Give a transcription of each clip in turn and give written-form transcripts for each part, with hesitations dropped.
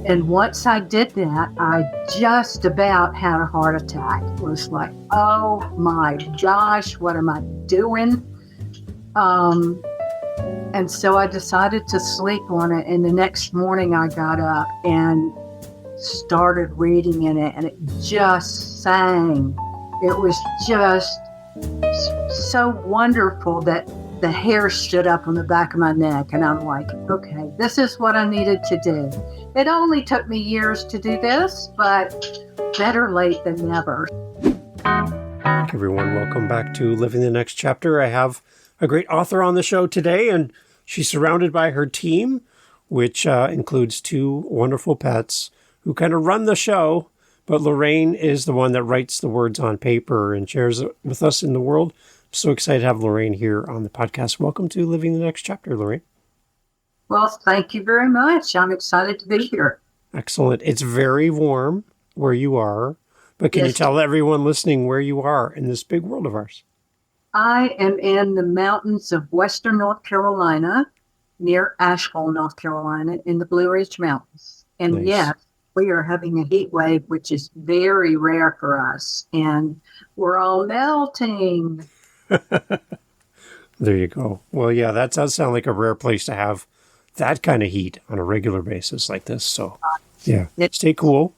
And once I did that, I just about had a heart attack. It was like, oh my gosh, what am I doing? And so I decided to sleep on it. And the next morning I got up and started reading in it, and it just sang. It was just so wonderful that the hair stood up on the back of my neck, and I'm like, okay, this is what I needed to do. It only took me years to do this, but better late than never. Hey everyone, welcome back to Living the Next Chapter. I have a great author on the show today, and she's surrounded by her team, which includes two wonderful pets who kind of run the show, but Lorraine is the one that writes the words on paper and shares it with us in the world. I'm so excited to have Lorraine here on the podcast. Welcome to Living the Next Chapter, Lorraine. Well, thank you very much. I'm excited to be here. Excellent. It's very warm where you are, but can you tell everyone listening where you are in this big world of ours? I am in the mountains of western North Carolina, near Asheville, North Carolina, in the Blue Ridge Mountains. And Nice. yes, we are having a heat wave, which is very rare for us. And we're all melting. There you go. Well, yeah, that does sound like a rare place to have that kind of heat on a regular basis like this. So, yeah, stay cool.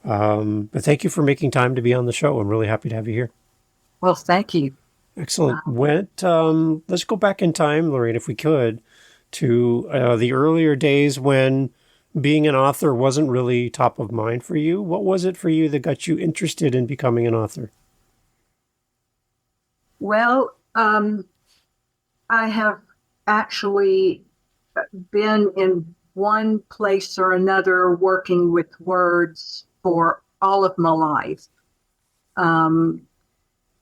But thank you for making time to be on the show. I'm really happy to have you here. Well, thank you. Excellent. Let's go back in time, Lorraine, if we could, to the earlier days when being an author wasn't really top of mind for you. What was it for you that got you interested in becoming an author? Well, I have actually been in one place or another working with words for all of my life.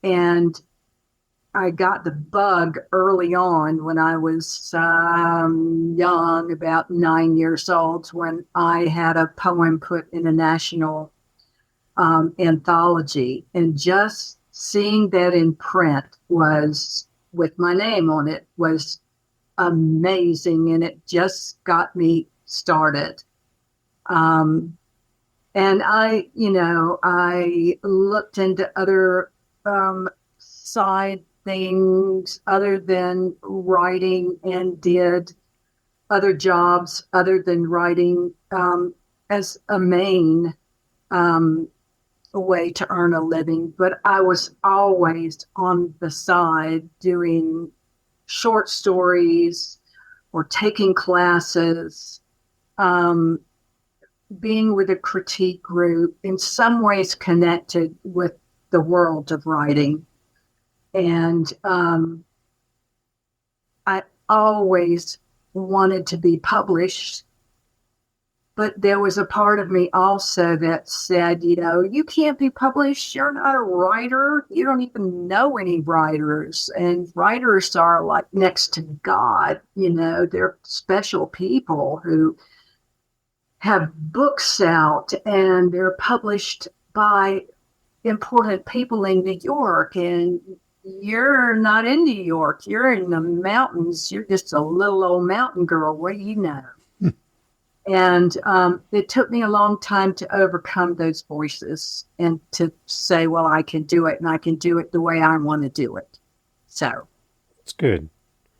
And I got the bug early on when I was young, about 9 years old, when I had a poem put in a national anthology. And just seeing that in print was, with my name on it, was amazing. And it just got me started. And I looked into other side things other than writing and did other jobs other than writing as a main way to earn a living. But I was always on the side doing short stories or taking classes, being with a critique group, in some ways connected with the world of writing. And I always wanted to be published, but there was a part of me also that said, you can't be published. You're not a writer. You don't even know any writers. And writers are like next to God. They're special people who have books out and they're published by important people in New York. And you're not in New York. You're in the mountains. You're just a little old mountain girl. What do you know? And it took me a long time to overcome those voices and to say, well, I can do it, and I can do it the way I want to do it. So it's good,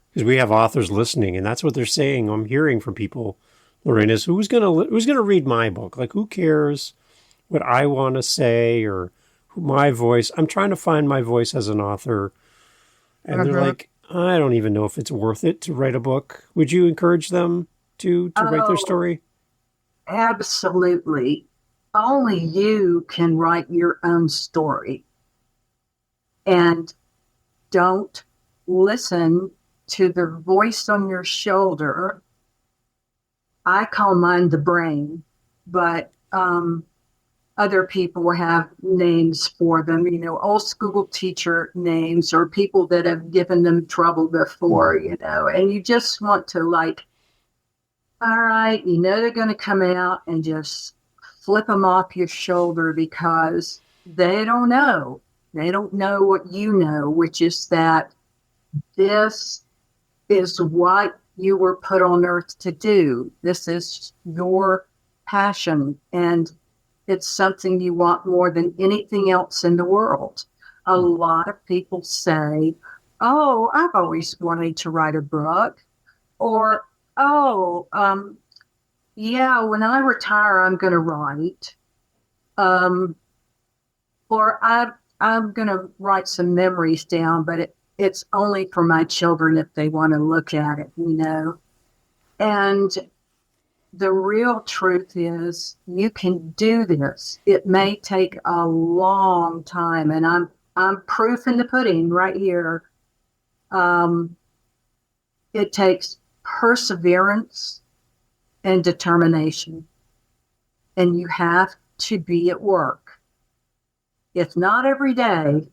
because we have authors listening, and that's what they're saying. I'm hearing from people, Lorraine, is who's gonna read my book? Like, who cares what I want to say or my voice? I'm trying to find my voice as an author. And they're like, I don't even know if it's worth it to write a book. Would you encourage them to write their story? Absolutely. Only you can write your own story. And don't listen to the voice on your shoulder. I call mine the brain, but other people have names for them, old school teacher names or people that have given them trouble before, and you just want to all right, they're going to come out and just flip them off your shoulder because they don't know. They don't know what you know, which is that this is what you were put on earth to do. This is your passion, and it's something you want more than anything else in the world. A lot of people say, "Oh, I've always wanted to write a book," or "Oh, yeah, when I retire, I'm going to write," um, or I'm going to write some memories down, but it's only for my children if they want to look at it, you know. And the real truth is you can do this. It may take a long time, and I'm proof in the pudding right here. It takes perseverance and determination, and you have to be at work. If not every day,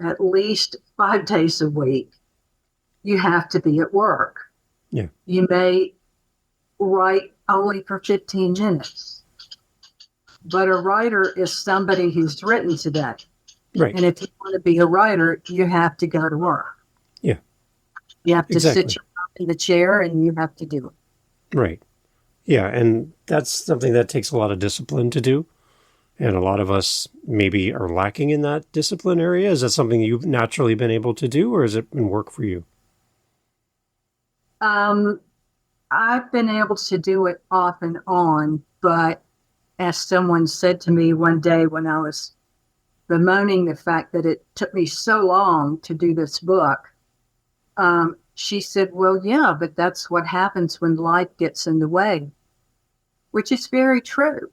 at least 5 days a week, you have to be at work. Yeah. You may write only for 15 minutes, but a writer is somebody who's written today. Right. And if you want to be a writer, you have to go to work. Yeah. You have to Exactly. sit in the chair and you have to do it. Right. Yeah. And that's something that takes a lot of discipline to do. And a lot of us maybe are lacking in that discipline area. Is that something you've naturally been able to do, or has it been work for you? I've been able to do it off and on, but as someone said to me one day when I was bemoaning the fact that it took me so long to do this book, she said, "Well, yeah, but that's what happens when life gets in the way," which is very true.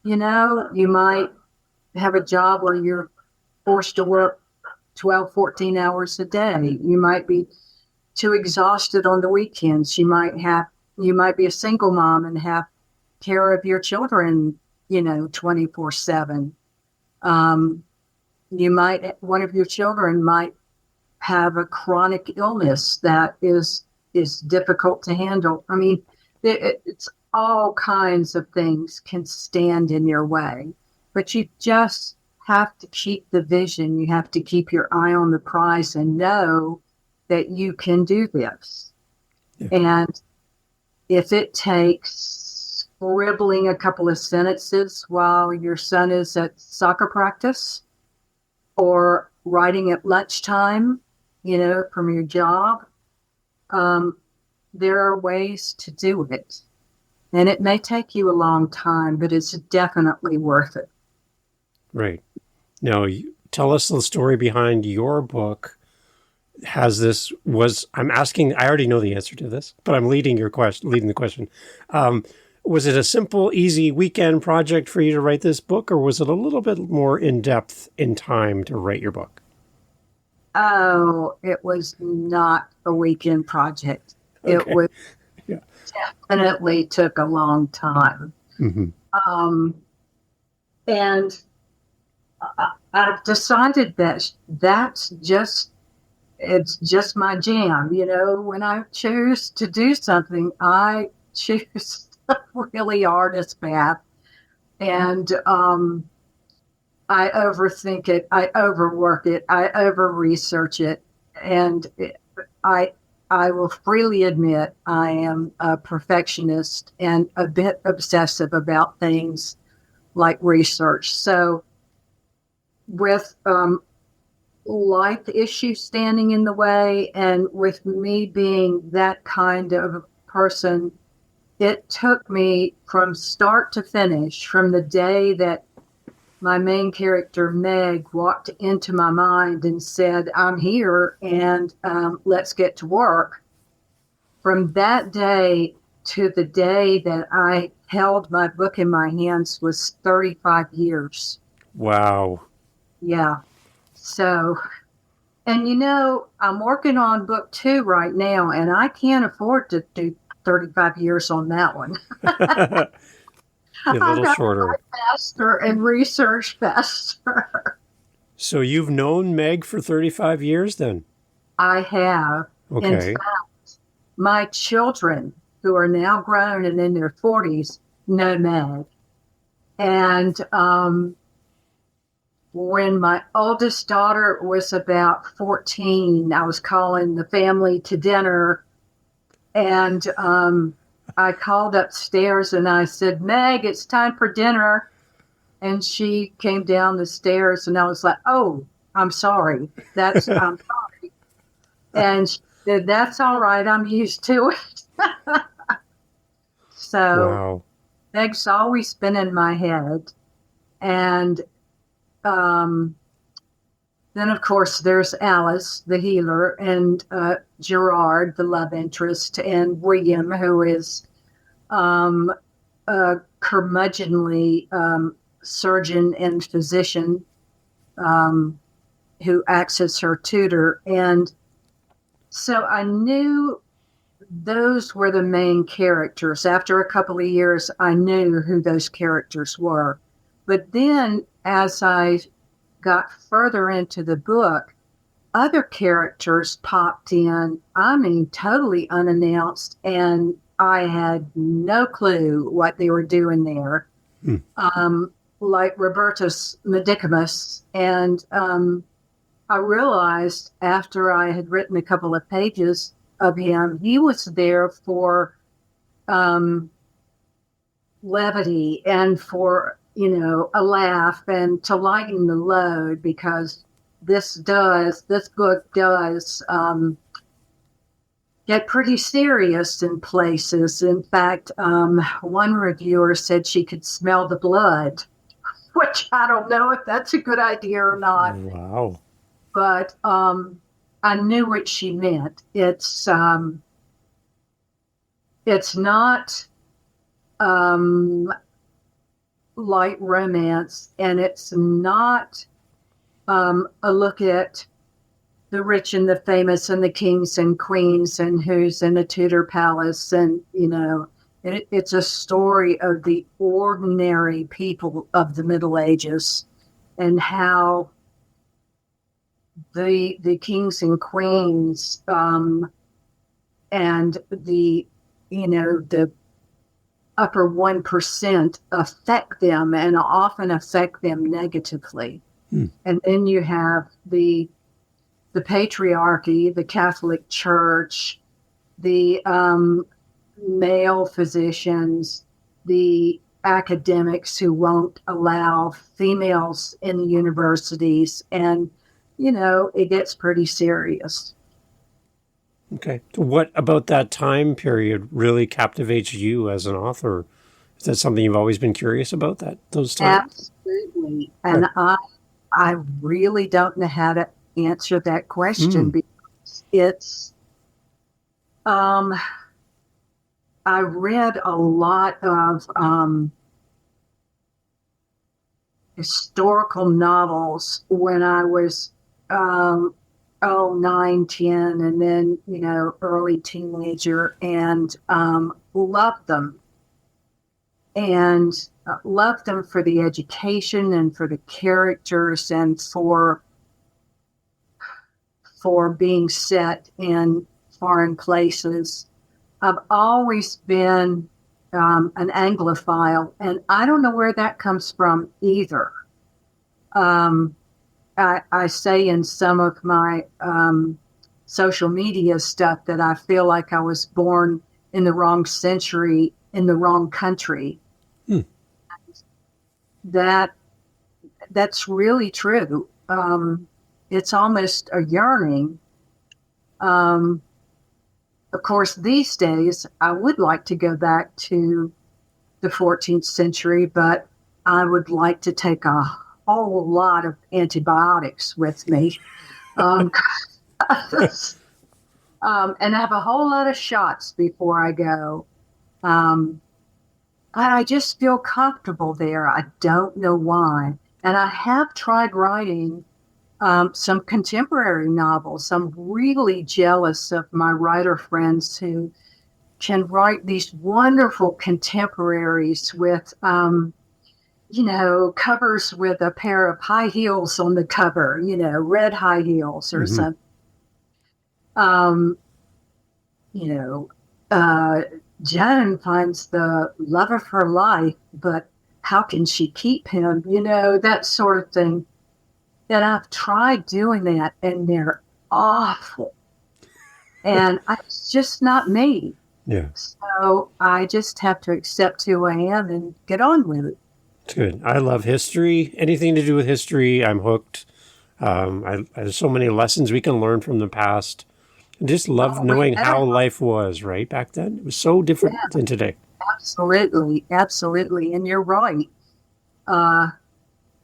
You know, you might have a job where you're forced to work 12, 14 hours a day. You might be too exhausted on the weekends. You might be a single mom and have care of your children, 24/7. One of your children might have a chronic illness that is difficult to handle. I mean, it's all kinds of things can stand in your way, but you just have to keep the vision. You have to keep your eye on the prize and know that you can do this. Yeah. And if it takes scribbling a couple of sentences while your son is at soccer practice, or writing at lunchtime, from your job, there are ways to do it. And it may take you a long time, but it's definitely worth it. Right. Now, tell us the story behind your book. I'm asking, I already know the answer to this, but I'm leading the question. Was it a simple, easy weekend project for you to write this book, or was it a little bit more in-depth in time to write your book? Oh, it was not a weekend project. Okay. It was definitely took a long time. Mm-hmm. And I've decided that it's just my jam. When I choose to do something, I choose a really artist path. And I overthink it, I overwork it, I over-research it. And I will freely admit I am a perfectionist and a bit obsessive about things like research. So with life issues standing in the way, and with me being that kind of person, it took me from start to finish, from the day that my main character, Meg, walked into my mind and said, "I'm here and let's get to work." From that day to the day that I held my book in my hands was 35 years. Wow. Yeah. So, and I'm working on book 2 right now, and I can't afford to do 35 years on that one. A little shorter. Write faster and research faster. So you've known Meg for 35 years then? I have. Okay. In fact, my children, who are now grown and in their 40s, know Meg. And when my oldest daughter was about 14, I was calling the family to dinner, and I called upstairs and I said, Meg, it's time for dinner. And she came down the stairs and I was like, oh, I'm sorry. I'm sorry. And she said, that's all right. I'm used to it. So Wow. Meg's always been in my head. And um, then, of course, there's Alice, the healer, and Gerard, the love interest, and William, who is a curmudgeonly surgeon and physician who acts as her tutor. And so I knew those were the main characters. After a couple of years, I knew who those characters were. But then as I got further into the book, other characters popped in, I mean, totally unannounced, and I had no clue what they were doing there. Like Robertus Medicamus. And I realized after I had written a couple of pages of him, he was there for levity and for, a laugh and to lighten the load, because this book does get pretty serious in places. In fact, one reviewer said she could smell the blood, which I don't know if that's a good idea or not. Wow. But I knew what she meant. It's not light romance, and it's not a look at the rich and the famous and the kings and queens and who's in a Tudor palace. And, it's a story of the ordinary people of the Middle Ages and how the kings and queens and the upper 1% affect them, and often affect them negatively. And then you have the patriarchy, the Catholic Church, the male physicians, the academics who won't allow females in the universities, and it gets pretty serious. Okay. What about that time period really captivates you as an author? Is that something you've always been curious about, those times? Absolutely. And I really don't know how to answer that question, because it's I read a lot of historical novels when I was 9, 10, and then, early teenager, and loved them. And loved them for the education and for the characters and for being set in foreign places. I've always been an Anglophile, and I don't know where that comes from either. I say in some of my social media stuff that I feel like I was born in the wrong century, in the wrong country. That's really true. It's almost a yearning. Of course, these days, I would like to go back to the 14th century, but I would like to take a whole lot of antibiotics with me, and have a whole lot of shots before I go. But I just feel comfortable there. I don't know why. And I have tried writing some contemporary novels. I'm really jealous of my writer friends who can write these wonderful contemporaries with, covers with a pair of high heels on the cover, red high heels or something. Joan finds the love of her life, but how can she keep him? That sort of thing. And I've tried doing that, and they're awful. And it's just not me. Yeah. So I just have to accept who I am and get on with it. It's good. I love history. Anything to do with history, I'm hooked. There's so many lessons we can learn from the past. I just love Oh, knowing yeah, how life was, right? Back then, it was so different than today. absolutely. Absolutely. And you're right. Uh,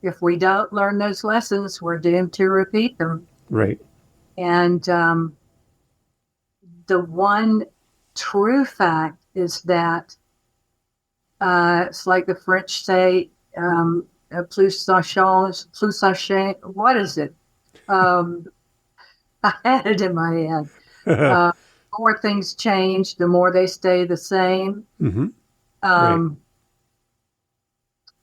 if we don't learn those lessons, we're doomed to repeat them. Right. And the one true fact is that it's like the French say, plus ça change, plus ça change. What is it? Um, I had it in my head. hmm The more things change, the more they stay the same. Right. Um,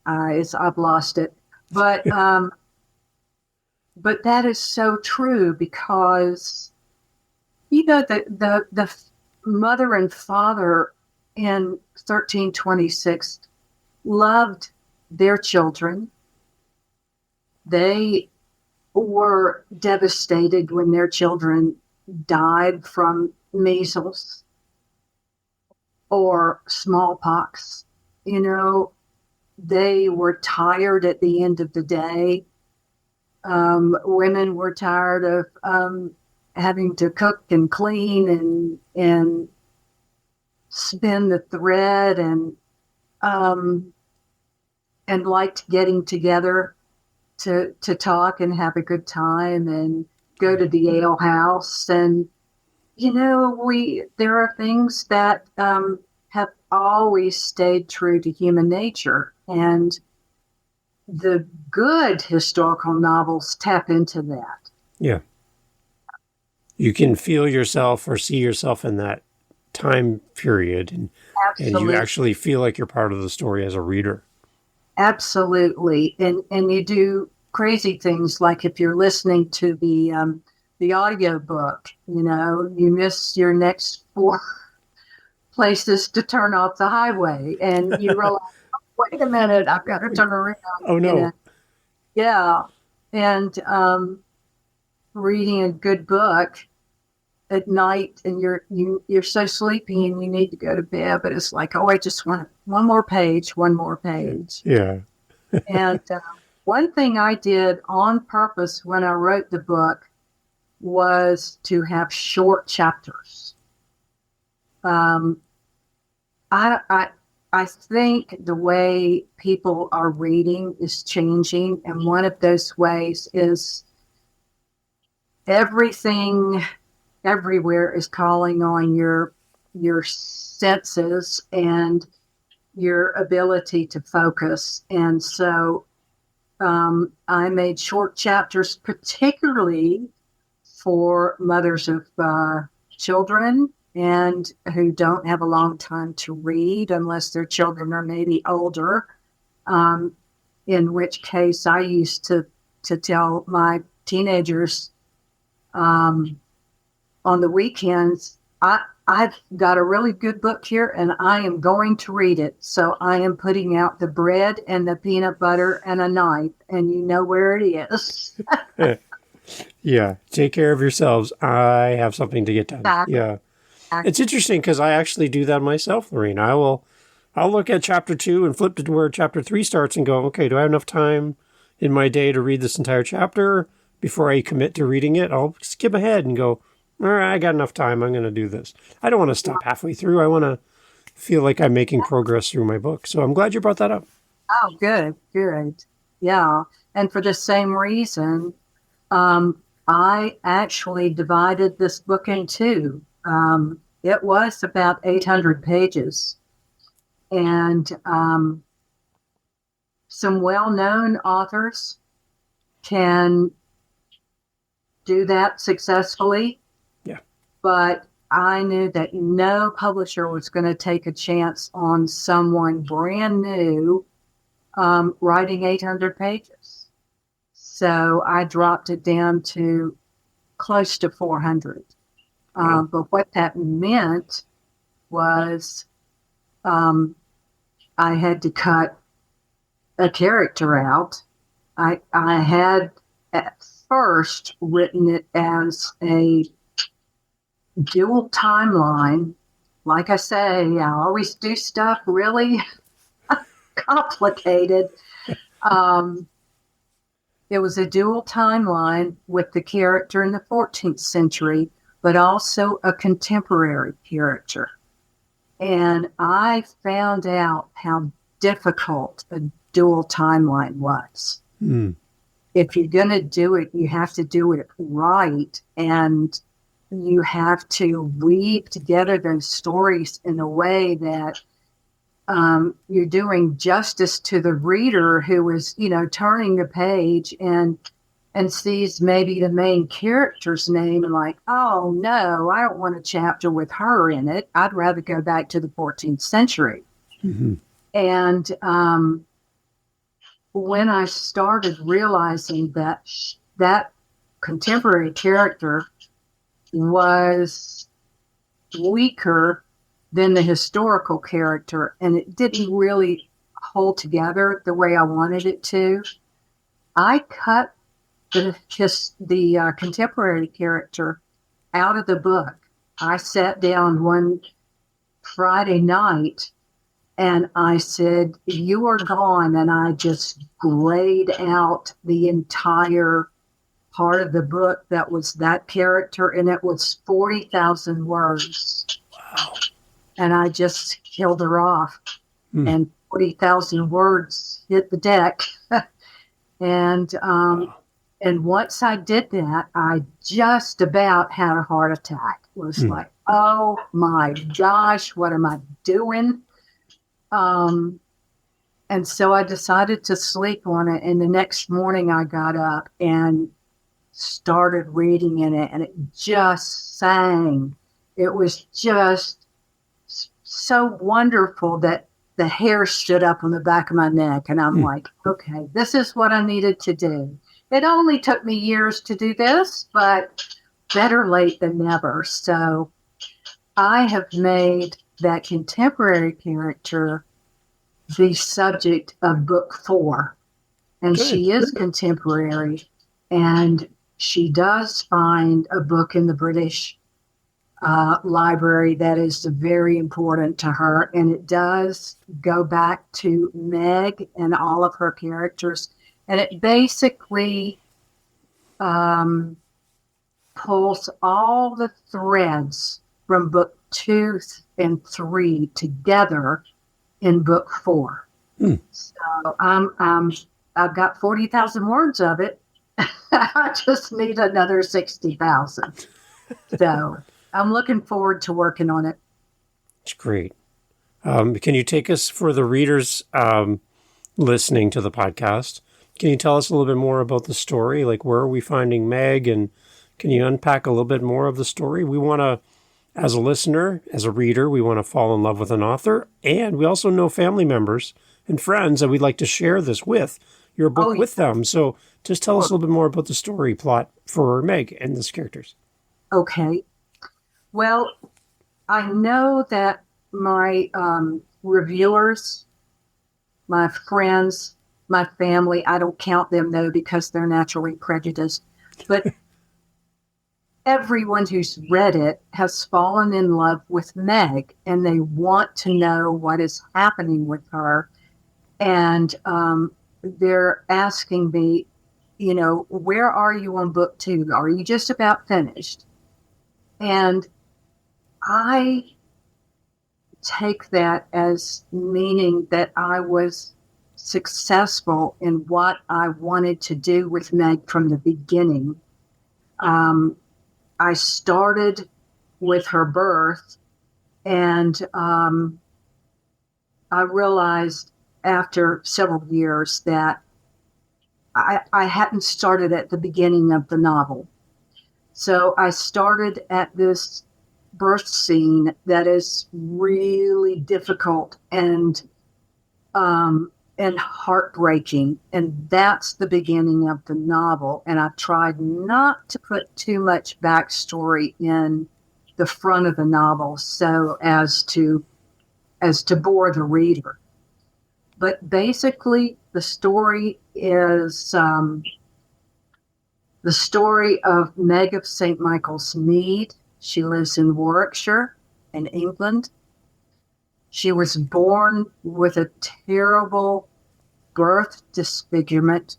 I've lost it, but that is so true because the mother and father in 1326 loved their children. They were devastated when their children died from measles or smallpox. You know, they were tired at the end of the day. Women were tired of having to cook and clean and spin the thread um, and liked getting together to talk and have a good time and go to the ale house. And there are things that have always stayed true to human nature, and the good historical novels tap into that. Yeah. You can feel yourself or see yourself in that time period, and you Absolutely. actually feel like you're part of the story as a reader. Absolutely. And you do crazy things like if you're listening to the audio book, you miss your next four places to turn off the highway and you realize, oh, wait a minute, I've got to turn around, Oh no. Yeah. And reading a good book at night and you're so sleepy and you need to go to bed, but it's like, oh, I just want one more page. Yeah. And one thing I did on purpose when I wrote the book was to have short chapters. Um, I think the way people are reading is changing, and one of those ways is everything everywhere is calling on your senses and your ability to focus. And so I made short chapters, particularly for mothers of children and who don't have a long time to read unless their children are maybe older, in which case I used to tell my teenagers on the weekends, I've got a really good book here and I am going to read it. So I am putting out the bread and the peanut butter and a knife, and you know where it is. Yeah. Take care of yourselves. I have something to get done. Yeah. It's interesting because I actually do that myself, Lorraine. I'll look at chapter 2 and flip to where chapter 3 starts and go, okay, do I have enough time in my day to read this entire chapter before I commit to reading it? I'll skip ahead and go, all right, I got enough time. I'm going to do this. I don't want to stop halfway through. I want to feel like I'm making progress through my book. So I'm glad you brought that up. Oh, good. Yeah. And for the same reason, I actually divided this book in two. It was about 800 pages. And some well-known authors can do that successfully. Yeah. But I knew that no publisher was going to take a chance on someone brand new writing 800 pages. So I dropped it down to close to 400. But what that meant was I had to cut a character out. I had at first written it as a dual timeline like I say, I always do stuff really complicated. Um, it was a dual timeline with the character in the 14th century, but also a contemporary character. And I found out how difficult a dual timeline was. Hmm. If you're going to do it, you have to do it right. And you have to weave together those stories in a way that you're doing justice to the reader who is, turning the page and sees maybe the main character's name and like, oh no, I don't want a chapter with her in it. I'd rather go back to the 14th century. Mm-hmm. And when I started realizing that contemporary character was weaker than the historical character, and it didn't really hold together the way I wanted it to, I cut the contemporary character out of the book. I sat down one Friday night and I said, you are gone. And I just grayed out the entire part of the book that was that character, and it was 40,000 words. Wow. And I just killed her off. And 40,000 words hit the deck. And and once I did that, I just about had a heart attack. It was like, oh my gosh, what am I doing? And so I decided to sleep on it. And the next morning I got up and started reading in it, and it just sang. It was just so wonderful that the hair stood up on the back of my neck. And I'm like, okay, this is what I needed to do. It only took me years to do this, but better late than never. So I have made that contemporary character the subject of book 4. And she is contemporary, and she does find a book in the British library that is very important to her. And it does go back to Meg and all of her characters. And it basically pulls all the threads from book 2 and 3 together in book 4. So I've got 40,000 words of it. I just need another 60,000. So I'm looking forward to working on it. It's great. Can you take us, for the readers listening to the podcast, can you tell us a little bit more about the story? Like, where are we finding Meg? And can you unpack a little bit more of the story? We want to, as a listener, as a reader, we want to fall in love with an author. And we also know family members and friends that we'd like to share this with, your book with them. So just tell us a little bit more about the story plot for Meg and these characters. Okay. Well, I know that my reviewers, my friends, my family, I don't count them, though, because they're naturally prejudiced. But everyone who's read it has fallen in love with Meg, and they want to know what is happening with her. And they're asking me, where are you on book 2? Are you just about finished? And I take that as meaning that I was successful in what I wanted to do with Meg from the beginning. I started with her birth, and I realized after several years that I hadn't started at the beginning of the novel. So I started at this birth scene that is really difficult and heartbreaking, and that's the beginning of the novel. And I tried not to put too much backstory in the front of the novel so as to bore the reader. But basically, the story is the story of Meg of St. Michael's Mead. She lives in Warwickshire, in England. She was born with a terrible birth disfigurement.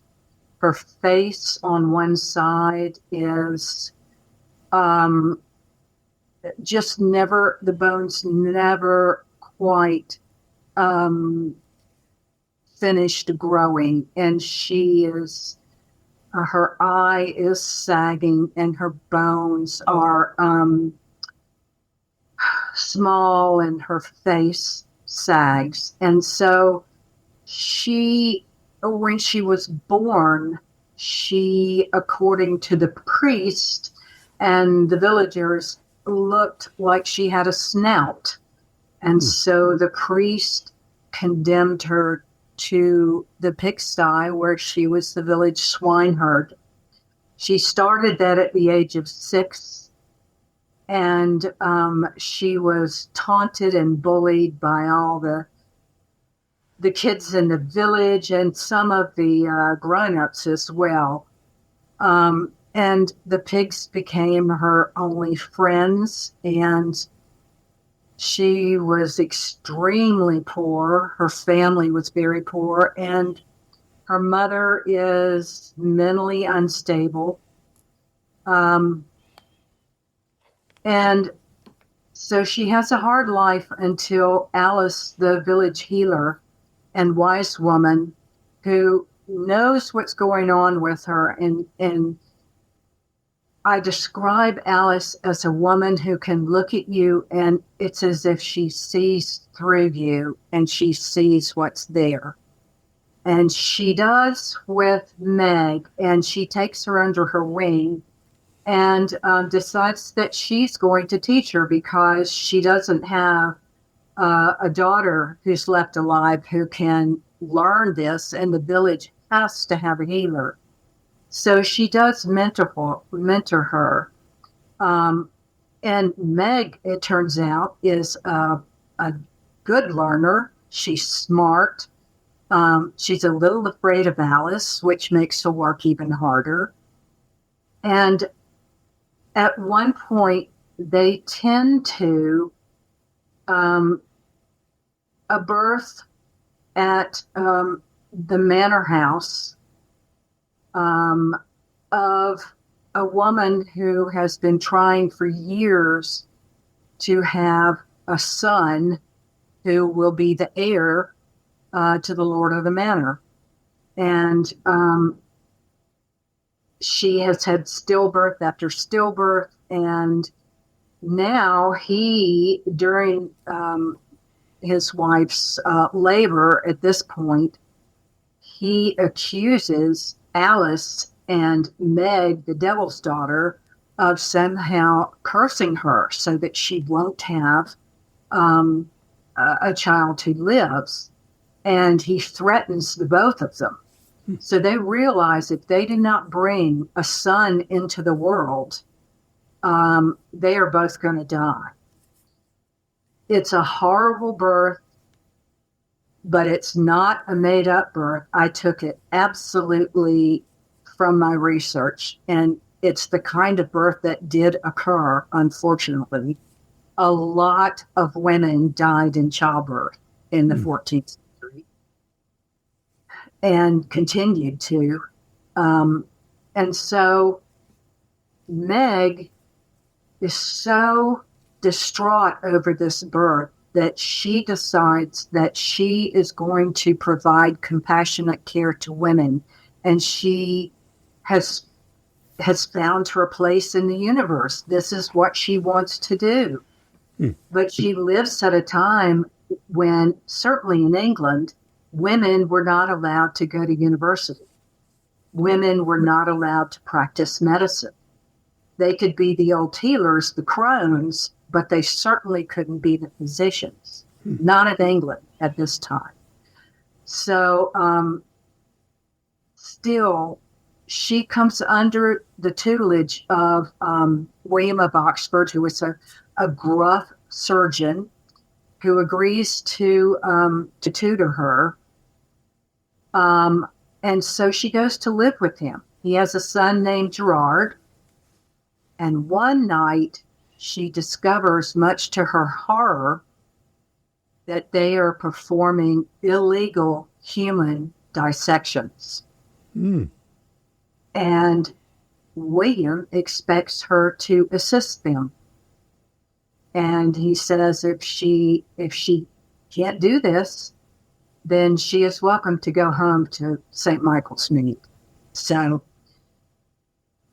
Her face on one side is just never, the bones never quite finished growing. And she is, her eye is sagging and her bones are small and her face sags. And so when she was born, she, according to the priest and the villagers, looked like she had a snout. And so the priest condemned her to the pigsty where she was the village swineherd. She started that at the age of 6, and she was taunted and bullied by all the kids in the village and some of the grown-ups as well. And the pigs became her only friends, and she was extremely poor. Her family was very poor, and her mother is mentally unstable. And so she has a hard life until Alice, the village healer and wise woman, who knows what's going on with her. And I describe Alice as a woman who can look at you and it's as if she sees through you and she sees what's there. And she does with Meg, and she takes her under her wing and decides that she's going to teach her because she doesn't have a daughter who's left alive who can learn this, and the village has to have a healer. So she does mentor her. And Meg, it turns out, is a good learner. She's smart. She's a little afraid of Alice, which makes the work even harder. And at one point, they tend to a birth at the manor house of a woman who has been trying for years to have a son who will be the heir to the lord of the manor. And she has had stillbirth after stillbirth, and now he, during his wife's labor at this point, he accuses Alice and Meg, the devil's daughter, of somehow cursing her so that she won't have a child who lives. And he threatens the both of them. So they realize if they do not bring a son into the world, they are both going to die. It's a horrible birth, but it's not a made-up birth. I took it absolutely from my research, and it's the kind of birth that did occur, unfortunately. A lot of women died in childbirth in the 14th century and continued to. And so Meg is so distraught over this birth that she decides that she is going to provide compassionate care to women, and she has found her place in the universe. This is what she wants to do. But she lives at a time when, certainly in England, women were not allowed to go to university. Women were not allowed to practice medicine. They could be the old healers, the crones, but they certainly couldn't be the physicians. Not in England at this time. So still, she comes under the tutelage of William of Oxford, who is a gruff surgeon who agrees to tutor her. And so she goes to live with him. He has a son named Gerard. And one night, she discovers, much to her horror, that they are performing illegal human dissections. Mm. And William expects her to assist them. And he says if she can't do this, then she is welcome to go home to St. Michael's Mead. So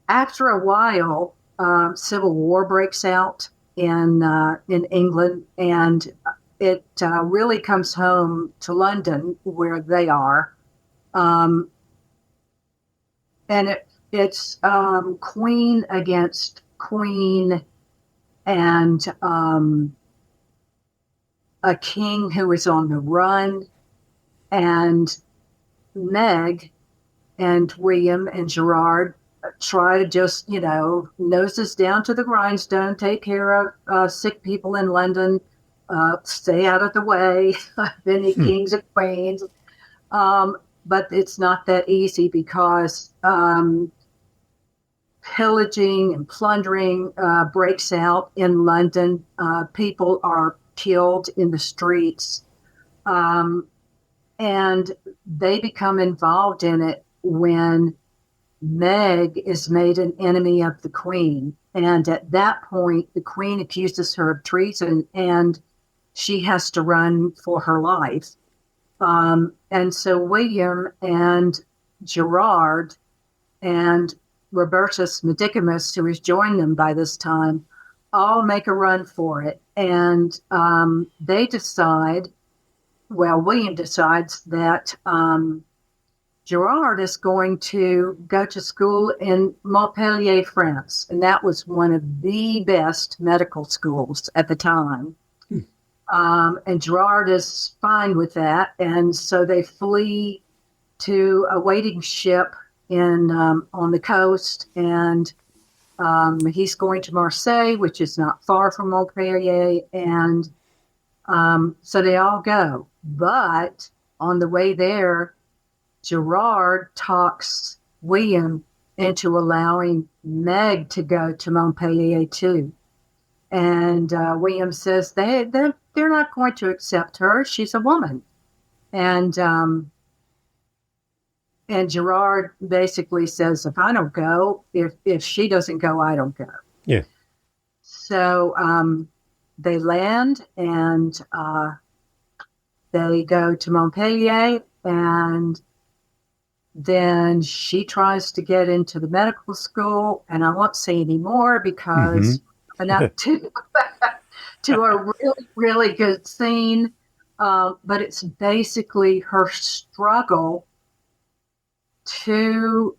after a while, civil war breaks out in England, and it really comes home to London, where they are. And it's queen against queen, and a king who is on the run, and Meg and William and Gerard try to just, noses down to the grindstone, take care of sick people in London, stay out of the way of any kings and queens. But it's not that easy, because pillaging and plundering breaks out in London. People are killed in the streets. And they become involved in it when Meg is made an enemy of the Queen. And at that point, the Queen accuses her of treason, and she has to run for her life. And so William and Gerard and Robertus Medicamus, who has joined them by this time, all make a run for it. And they decide, William decides that Gerard is going to go to school in Montpellier, France. And that was one of the best medical schools at the time. And Gerard is fine with that. And so they flee to a waiting ship on the coast. And he's going to Marseille, which is not far from Montpellier. And so they all go. But on the way there, Gerard talks William into allowing Meg to go to Montpellier too. And William says they're not going to accept her. She's a woman. And Gerard basically says, if I don't go, if she doesn't go, I don't go. Yeah. So they land, and they go to Montpellier, and then she tries to get into the medical school, and I won't say any more because enough to a really, really good scene. But it's basically her struggle to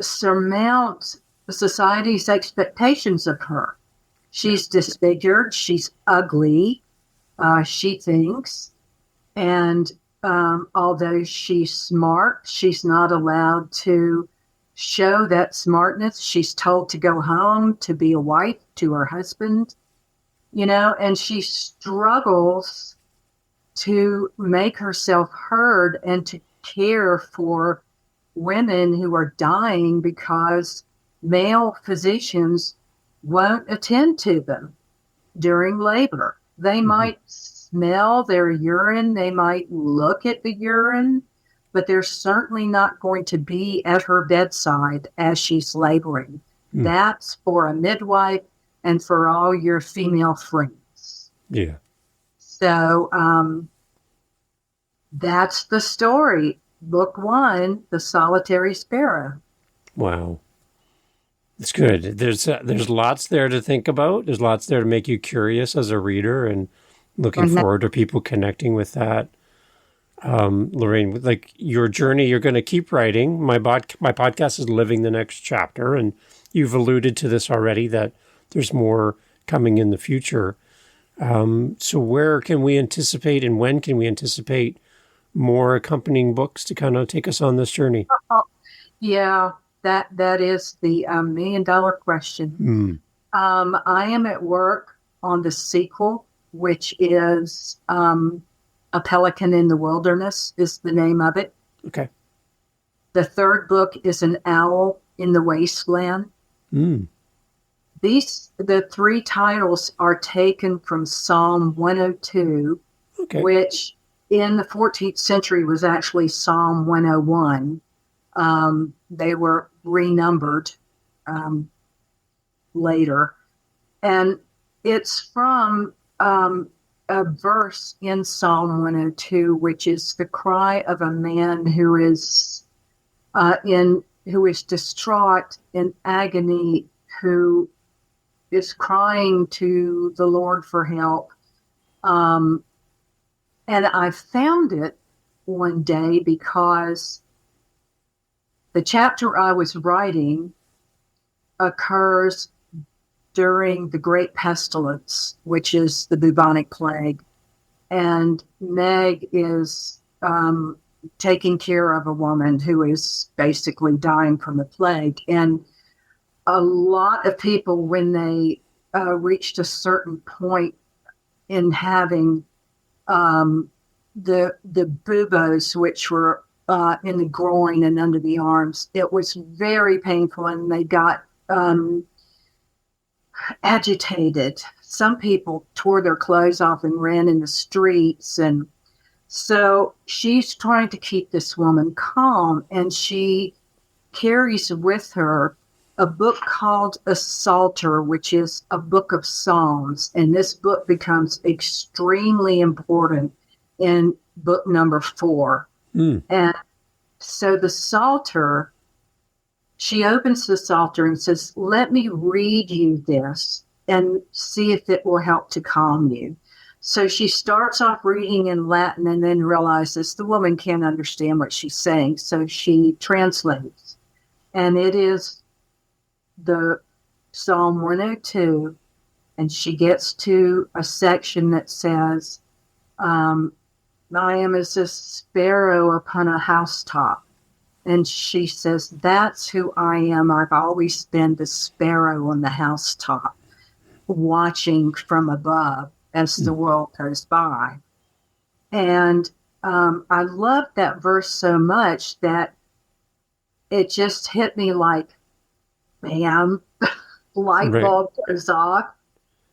surmount society's expectations of her. She's disfigured, she's ugly, she thinks, and although she's smart, she's not allowed to show that smartness. She's told to go home to be a wife to her husband, and she struggles to make herself heard and to care for women who are dying because male physicians won't attend to them during labor. They might smell their urine, they might look at the urine, but they're certainly not going to be at her bedside as she's laboring. That's for a midwife and for all your female friends. Yeah. So that's the story. Book 1, The Solitary Sparrow. Wow. It's good. There's lots there to think about. There's lots there to make you curious as a reader, and looking forward to people connecting with that. Lorraine, like your journey, you're going to keep writing. My podcast is Living the Next Chapter, and you've alluded to this already, that there's more coming in the future. So where can we anticipate, and when can we anticipate more accompanying books to kind of take us on this journey? Yeah, that is the $1 million question. I am at work on the sequel, which is A Pelican in the Wilderness is the name of it. Okay. The third book is An Owl in the Wasteland. The three titles are taken from Psalm 102, Okay. which in the 14th century was actually Psalm 101. They were renumbered later. And it's from a verse in Psalm 102, which is the cry of a man who is distraught in agony, who is crying to the Lord for help. And I found it one day because the chapter I was writing occurs during the Great Pestilence, which is the bubonic plague. And Meg is taking care of a woman who is basically dying from the plague. And a lot of people, when they reached a certain point in having the buboes, which were in the groin and under the arms, it was very painful, and they got agitated. Some people tore their clothes off and ran in the streets. And so she's trying to keep this woman calm, and she carries with her a book called a Psalter, which is a book of Psalms. And this book becomes extremely important in book number 4. And so the Psalter, she opens the Psalter and says, let me read you this and see if it will help to calm you. So she starts off reading in Latin and then realizes the woman can't understand what she's saying. So she translates. And it is the Psalm 102. And she gets to a section that says, I am as a sparrow upon a housetop. And she says, that's who I am. I've always been the sparrow on the housetop, watching from above as the world goes by. And I love that verse so much that it just hit me like, bam, light bulb goes off.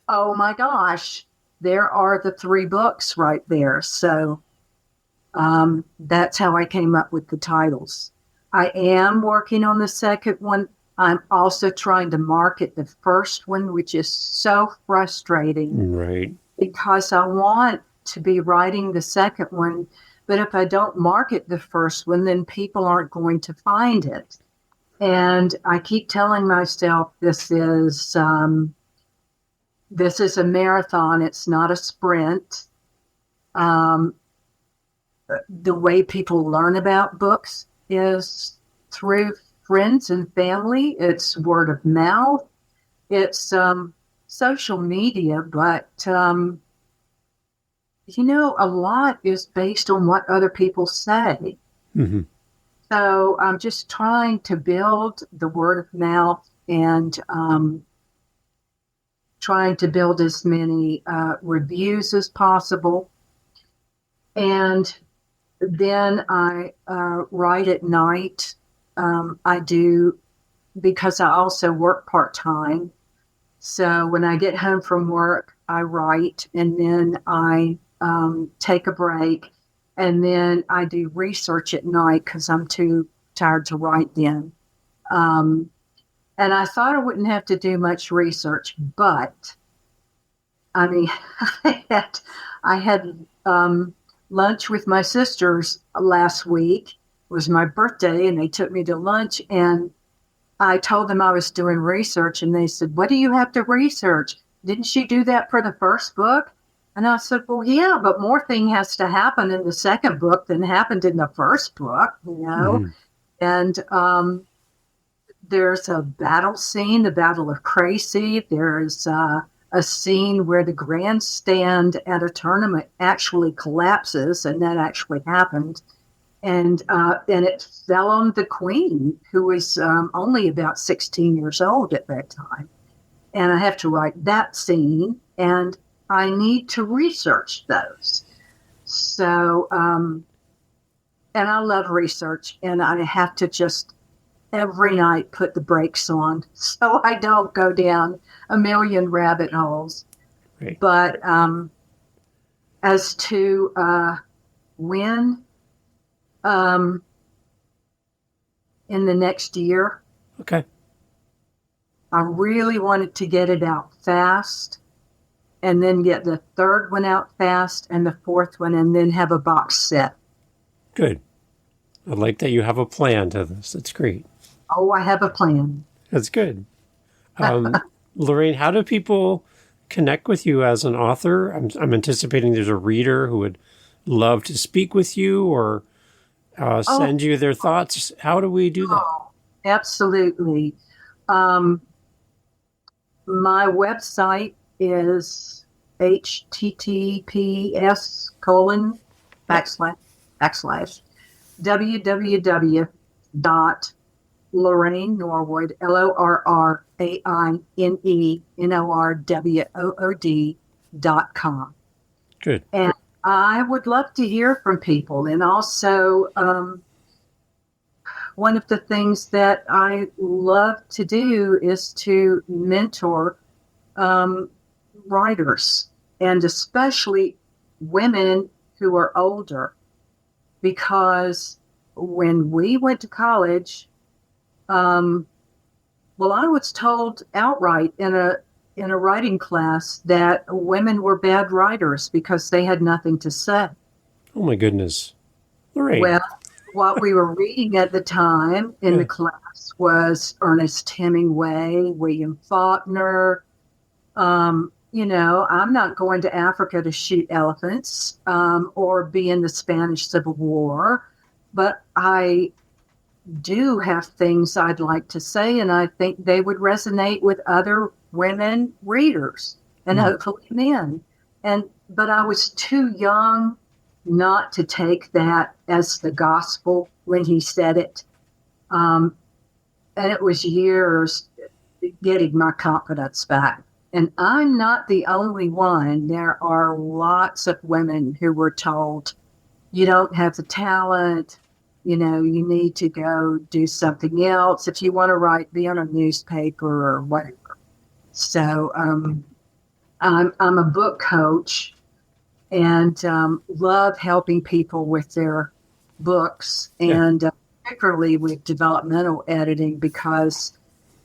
Oh my gosh, there are the 3 books right there. So that's how I came up with the titles. I am working on the second one. I'm also trying to market the first one, which is so frustrating. Right. Because I want to be writing the second one, but if I don't market the first one, then people aren't going to find it. And I keep telling myself this is a marathon. It's not a sprint. The way people learn about books is through friends and family. It's word of mouth. It's social media, but a lot is based on what other people say. Mm-hmm. So I'm just trying to build the word of mouth and trying to build as many reviews as possible. And then I write at night. I do, because I also work part-time. So when I get home from work, I write, and then I take a break, and then I do research at night because I'm too tired to write then. And I thought I wouldn't have to do much research, but I mean, I had lunch with my sisters last week. It was my birthday, and they took me to lunch, and I told them I was doing research, and they said, what do you have to research? Didn't you do that for the first book? And I said, well, yeah, but more thing has to happen in the second book than happened in the first book, Mm-hmm. And there's a battle scene, the Battle of Crecy. There's a scene where the grandstand at a tournament actually collapses, and that actually happened. And it fell on the queen, who was only about 16 years old at that time. And I have to write that scene, and I need to research those. So, and I love research, and I have to just every night put the brakes on so I don't go down a million rabbit holes. Right. But as to when, um, in the next year, Okay. I really wanted to get it out fast and then get the third one out fast and the fourth one and then have a box set. Good. I like that you have a plan to this. That's great. Oh, I have a plan. That's good. Lorraine, how do people connect with you as an author? I'm anticipating there's a reader who would love to speak with you or send you their thoughts. How do we do that? Absolutely. My website is https:// www.Lorraine Norwood, LorraineNorwood.com. Good. And I would love to hear from people. And also, one of the things that I love to do is to mentor writers, and especially women who are older, because when we went to college, I was told outright in a writing class that women were bad writers because they had nothing to say. Oh my goodness. Lorraine. Well, what we were reading at the time in the class was Ernest Hemingway, William Faulkner. I'm not going to Africa to shoot elephants or be in the Spanish Civil War, but I do have things I'd like to say, and I think they would resonate with other women readers and hopefully men. But I was too young not to take that as the gospel when he said it. And it was years getting my confidence back. And I'm not the only one. There are lots of women who were told, you don't have the talent, you need to go do something else. If you want to write, be on a newspaper or whatever. So I'm a book coach and love helping people with their books, and particularly with developmental editing, because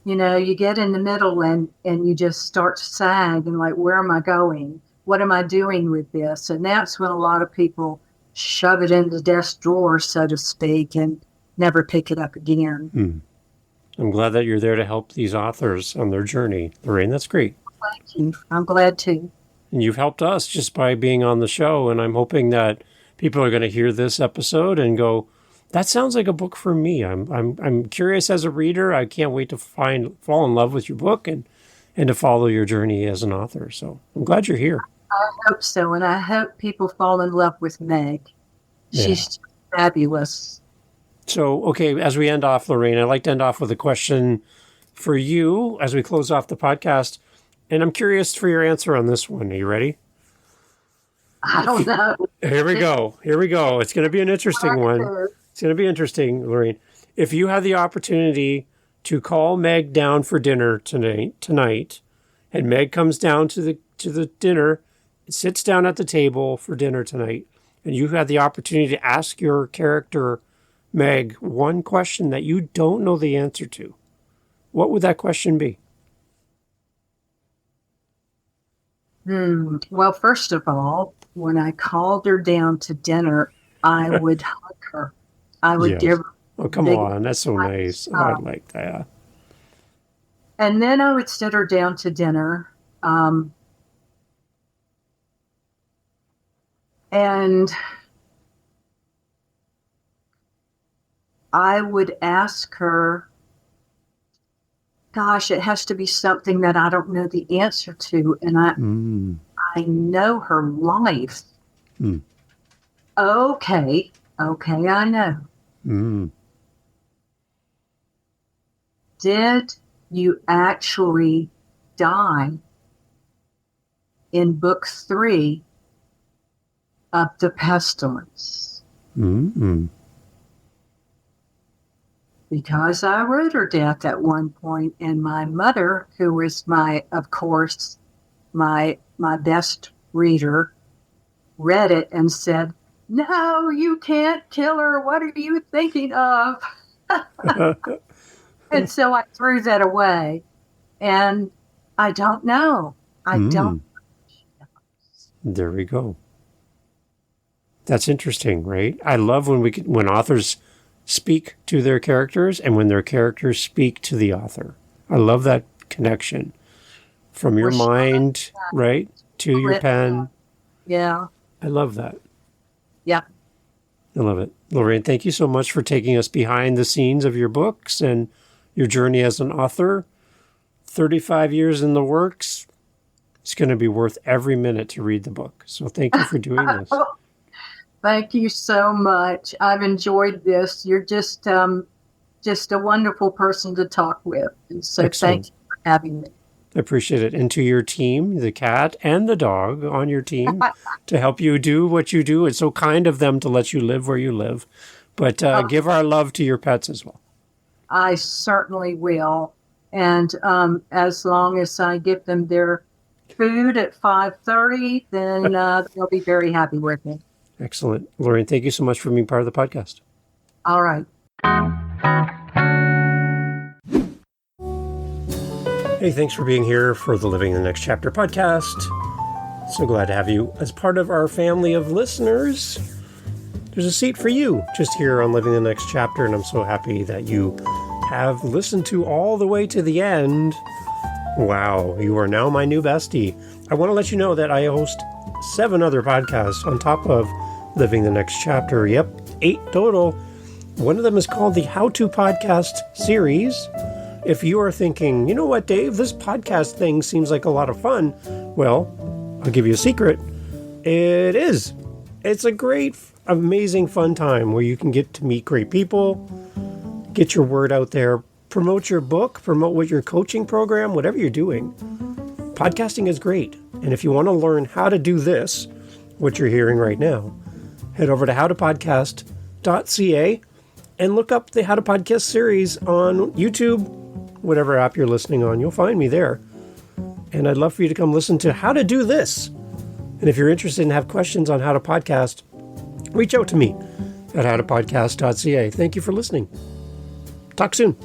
you get in the middle and you just start to sag and like, where am I going? What am I doing with this? And that's when a lot of people shove it in the desk drawer, so to speak, and never pick it up again. I'm glad that you're there to help these authors on their journey. Lorraine, that's great. Thank you. I'm glad to. And you've helped us just by being on the show. And I'm hoping that people are going to hear this episode and go, that sounds like a book for me. I'm curious as a reader. I can't wait to fall in love with your book and to follow your journey as an author. So I'm glad you're here. I hope so. And I hope people fall in love with Meg. She's fabulous. So, okay, as we end off, Lorraine, I'd like to end off with a question for you as we close off the podcast. And I'm curious for your answer on this one. Are you ready? I don't know. Here we go. It's going to be an interesting one. It's going to be interesting, Lorraine. If you had the opportunity to call Meg down for dinner tonight, and Meg comes down to the dinner, sits down at the table for dinner tonight, and you had the opportunity to ask your character, Meg, one question that you don't know the answer to, what would that question be? Well, first of all, when I called her down to dinner, I would hug her. I would give her. Oh, come on. That's so nice. Oh, I like that. And then I would sit her down to dinner. And I would ask her, gosh, it has to be something that I don't know the answer to. And I know her life. Okay, I know. Did you actually die in book 3 of The Pestilence? because I wrote her death at one point, and my mother, who was of course, my best reader, read it and said, "No, you can't kill her. What are you thinking of?" And so I threw that away. And I don't know. I don't. There we go. That's interesting, right? I love when authors speak to their characters and when their characters speak to the author. I love that connection from your mind, right, to your pen. Yeah. I love that. Yeah. I love it. Lorraine, thank you so much for taking us behind the scenes of your books and your journey as an author. 35 years in the works. It's going to be worth every minute to read the book. So thank you for doing this. Thank you so much. I've enjoyed this. You're just a wonderful person to talk with. And so Thank you for having me. I appreciate it. And to your team, the cat and the dog on your team to help you do what you do. It's so kind of them to let you live where you live. But give our love to your pets as well. I certainly will. And as long as I give them their food at 5:30, then they'll be very happy with me. Excellent. Lorraine, thank you so much for being part of the podcast. All right. Hey, thanks for being here for the Living the Next Chapter podcast. So glad to have you as part of our family of listeners. There's a seat for you just here on Living the Next Chapter, and I'm so happy that you have listened to all the way to the end. Wow, you are now my new bestie. I want to let you know that I host 7 other podcasts on top of Living the Next Chapter. Yep, 8 total. One of them is called the How To Podcast series. If you are thinking, you know what, Dave, this podcast thing seems like a lot of fun. Well, I'll give you a secret. It is. It's a great, amazing, fun time where you can get to meet great people, get your word out there, promote your book, promote what your coaching program, whatever you're doing. Podcasting is great. And if you want to learn how to do this, what you're hearing right now, head over to howtopodcast.ca and look up the How to Podcast series on YouTube, whatever app you're listening on. You'll find me there. And I'd love for you to come listen to how to do this. And if you're interested and have questions on how to podcast, reach out to me at howtopodcast.ca. Thank you for listening. Talk soon.